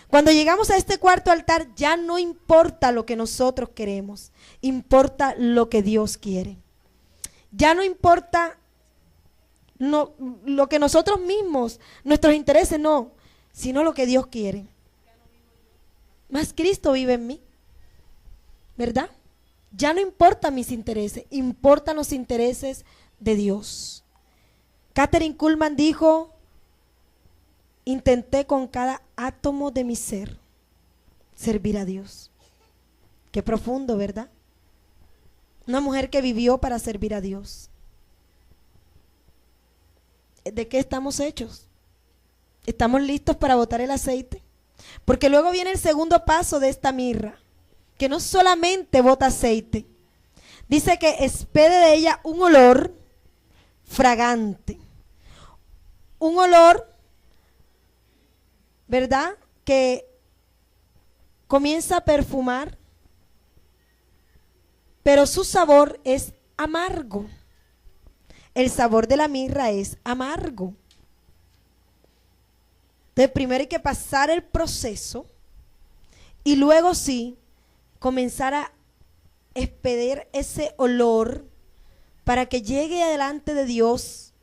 Cuando llegamos a este cuarto altar ya no importa lo que nosotros queremos, importa lo que Dios quiere. Ya no importa lo que nosotros mismos, nuestros intereses, no, sino lo que Dios quiere. Más Cristo vive en mí, ¿verdad? Ya no importan mis intereses, importan los intereses de Dios. Kathryn Kuhlman dijo, intenté con cada átomo de mi ser servir a Dios. Qué profundo, ¿verdad? Una mujer que vivió para servir a Dios. ¿De qué estamos hechos? ¿Estamos listos para botar el aceite? Porque luego viene el segundo paso de esta mirra, que no solamente bota aceite, dice que expede de ella un olor fragante, un olor, ¿verdad?, que comienza a perfumar, pero su sabor es amargo. El sabor de la mirra es amargo. Entonces primero hay que pasar el proceso y luego sí comenzar a expedir ese olor para que llegue delante de Dios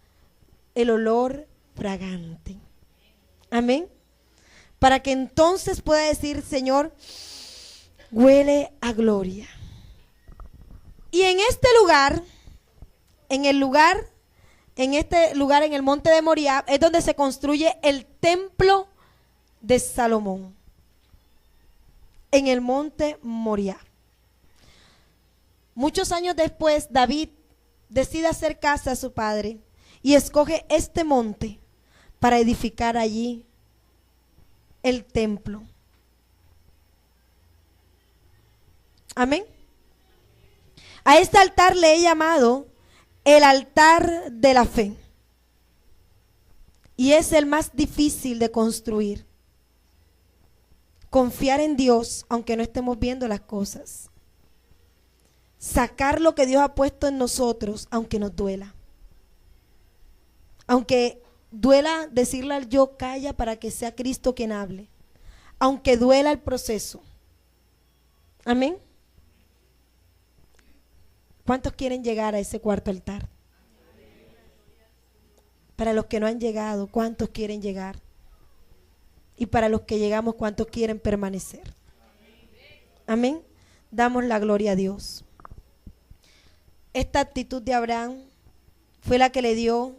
el olor fragante. Amén. Para que entonces pueda decir, Señor, huele a gloria. Y en este lugar, en el monte de Moriah, es donde se construye el templo de Salomón. En el monte Moriah. Muchos años después, David decide hacer casa a su padre y escoge este monte para edificar allí el templo. Amén. A este altar le he llamado el altar de la fe. Y es el más difícil de construir. Confiar en Dios aunque no estemos viendo las cosas. Sacar lo que Dios ha puesto en nosotros aunque nos duela. Aunque duela decirle al yo, calla para que sea Cristo quien hable. Aunque duela el proceso. Amén. ¿Cuántos quieren llegar a ese cuarto altar? Para los que no han llegado, ¿cuántos quieren llegar? Y para los que llegamos, ¿cuántos quieren permanecer? Amén. Damos la gloria a Dios. Esta actitud de Abraham fue la que le dio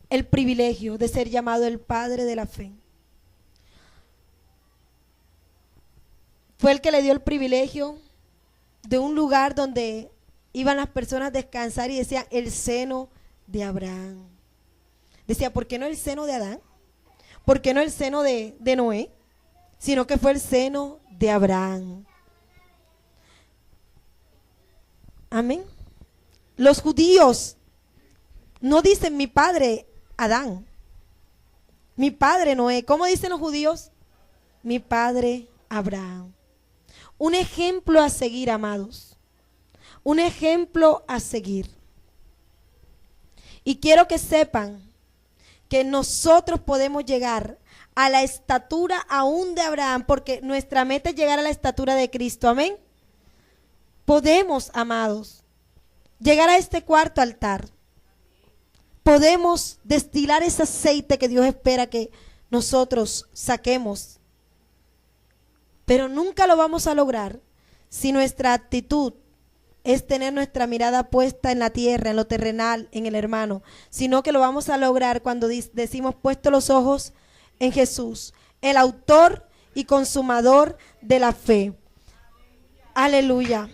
el privilegio de ser llamado el padre de la fe. Fue el que le dio el privilegio de un lugar donde iban las personas a descansar y decían el seno de Abraham. Decía, ¿por qué no el seno de Adán? ¿Por qué no el seno de Noé? Sino que fue el seno de Abraham. Amén. Los judíos no dicen mi padre Adán, mi padre Noé. ¿Cómo dicen los judíos? Mi padre Abraham. Un ejemplo a seguir, amados. Un ejemplo a seguir. Y quiero que sepan que nosotros podemos llegar a la estatura aún de Abraham, porque nuestra meta es llegar a la estatura de Cristo. Amén. Podemos, amados, llegar a este cuarto altar. Podemos destilar ese aceite que Dios espera que nosotros saquemos. Pero nunca lo vamos a lograr si nuestra actitud es tener nuestra mirada puesta en la tierra, en lo terrenal, en el hermano, sino que lo vamos a lograr cuando decimos puesto los ojos en Jesús, el autor y consumador de la fe. Aleluya.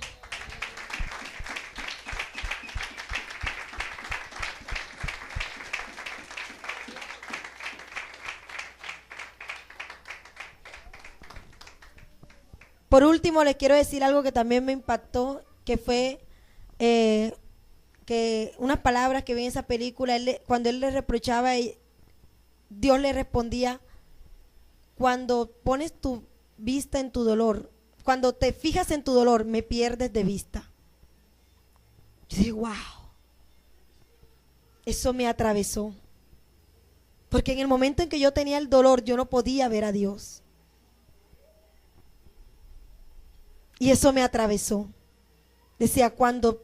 Por último, les quiero decir algo que también me impactó, que fue que unas palabras que vi en esa película, cuando él le reprochaba, Dios le respondía: cuando pones tu vista en tu dolor, cuando te fijas en tu dolor, me pierdes de vista. Yo dije, wow, eso me atravesó. Porque en el momento en que yo tenía el dolor, yo no podía ver a Dios. Y eso me atravesó. Decía, cuando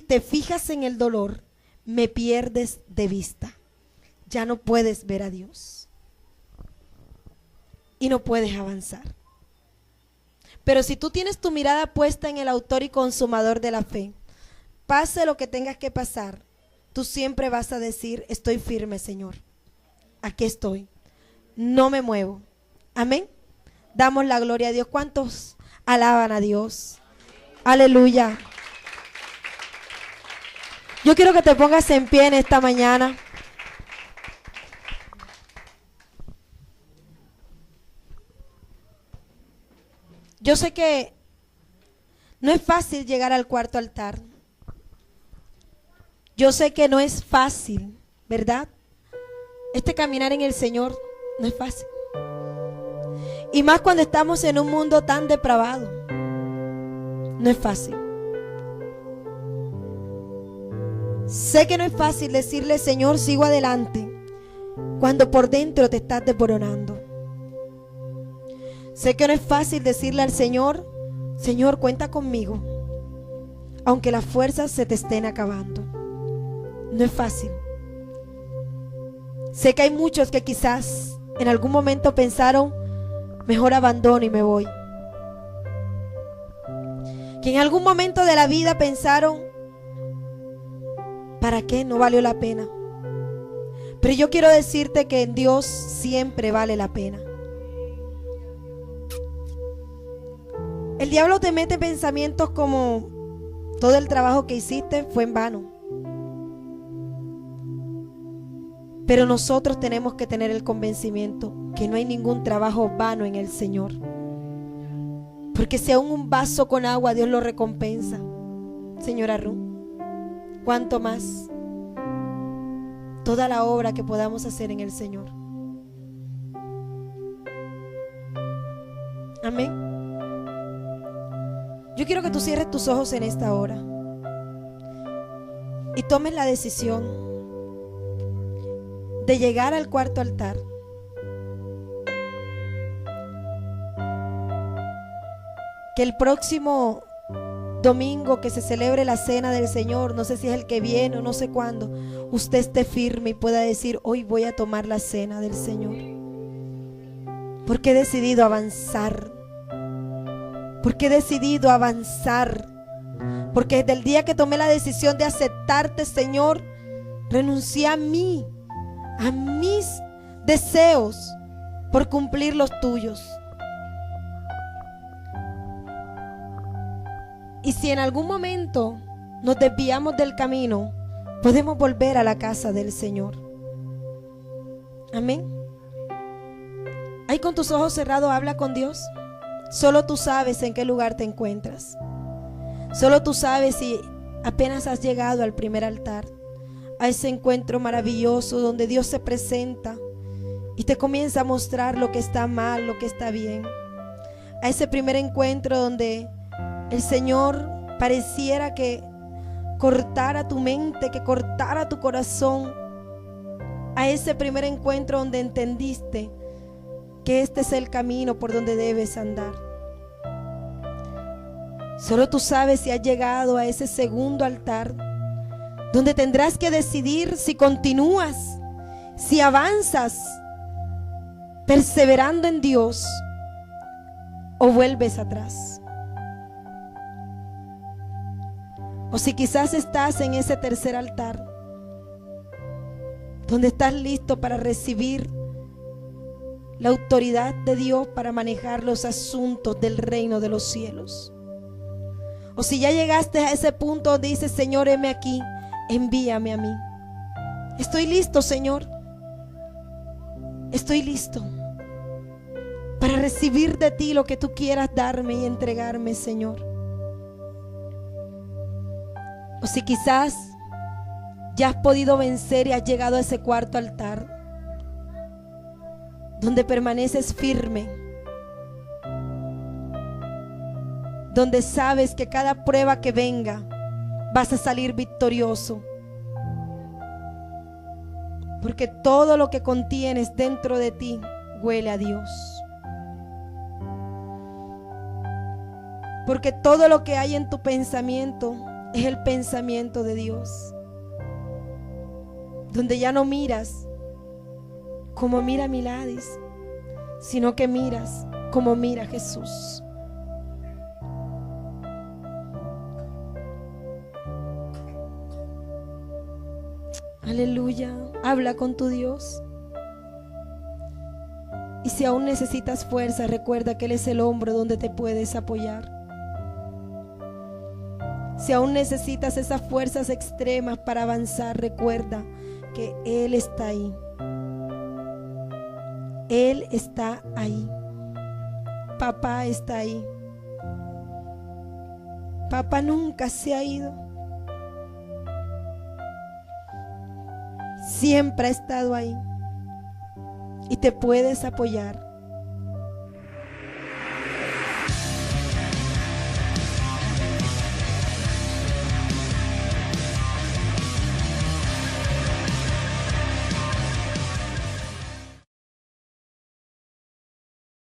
te fijas en el dolor, me pierdes de vista. Ya no puedes ver a Dios. Y no puedes avanzar. Pero si tú tienes tu mirada puesta en el autor y consumador de la fe, pase lo que tengas que pasar, tú siempre vas a decir: estoy firme, Señor. Aquí estoy. No me muevo. Amén. Damos la gloria a Dios. ¿Cuántos alaban a Dios? Aleluya. Yo quiero que te pongas en pie en esta mañana. Yo sé que no es fácil llegar al cuarto altar. Yo sé que no es fácil, ¿verdad? Este caminar en el Señor no es fácil. Y más cuando estamos en un mundo tan depravado. No es fácil. Sé que no es fácil decirle: Señor, sigo adelante, cuando por dentro te estás desmoronando. Sé que no es fácil decirle al Señor: Señor, cuenta conmigo, aunque las fuerzas se te estén acabando. No es fácil. Sé que hay muchos que quizás en algún momento pensaron: mejor abandono y me voy. Que en algún momento de la vida pensaron: ¿para qué? No valió la pena. Pero yo quiero decirte que en Dios siempre vale la pena. El diablo te mete pensamientos como: todo el trabajo que hiciste fue en vano. Pero nosotros tenemos que tener el convencimiento que no hay ningún trabajo vano en el Señor. Porque si aún un vaso con agua Dios lo recompensa, señora Ruth, ¿cuánto más toda la obra que podamos hacer en el Señor? Amén. Yo quiero que tú cierres tus ojos en esta hora y tomes la decisión de llegar al cuarto altar. Que el próximo domingo que se celebre la cena del Señor, no sé si es el que viene o no sé cuándo, usted esté firme y pueda decir: hoy voy a tomar la cena del Señor, porque he decidido avanzar, porque he decidido avanzar, porque desde el día que tomé la decisión de aceptarte, Señor, renuncié a mí, a mis deseos, por cumplir los tuyos. Y si en algún momento nos desviamos del camino, podemos volver a la casa del Señor. Amén. Ahí con tus ojos cerrados, habla con Dios. Solo tú sabes en qué lugar te encuentras. Solo tú sabes si apenas has llegado al primer altar, a ese encuentro maravilloso donde Dios se presenta y te comienza a mostrar lo que está mal, lo que está bien. A ese primer encuentro donde el Señor pareciera que cortara tu mente, que cortara tu corazón. A ese primer encuentro donde entendiste que este es el camino por donde debes andar. Solo tú sabes si has llegado a ese segundo altar, donde tendrás que decidir si continúas, si avanzas, perseverando en Dios, o vuelves atrás. O si quizás estás en ese tercer altar, donde estás listo para recibir la autoridad de Dios para manejar los asuntos del reino de los cielos. O si ya llegaste a ese punto donde dices: Señor, heme aquí, envíame a mí. Estoy listo, Señor. Estoy listo para recibir de ti lo que tú quieras darme y entregarme, Señor. O si quizás ya has podido vencer y has llegado a ese cuarto altar, donde permaneces firme, donde sabes que cada prueba que venga vas a salir victorioso, porque todo lo que contienes dentro de ti huele a Dios, porque todo lo que hay en tu pensamiento es el pensamiento de Dios, donde ya no miras como mira Miladis, sino que miras como mira Jesús. Aleluya. Habla con tu Dios. Y si aún necesitas fuerza, recuerda que Él es el hombro donde te puedes apoyar. Si aún necesitas esas fuerzas extremas para avanzar, recuerda que Él está ahí. Él está ahí. Papá está ahí. Papá nunca se ha ido. Siempre ha estado ahí. Y te puedes apoyar.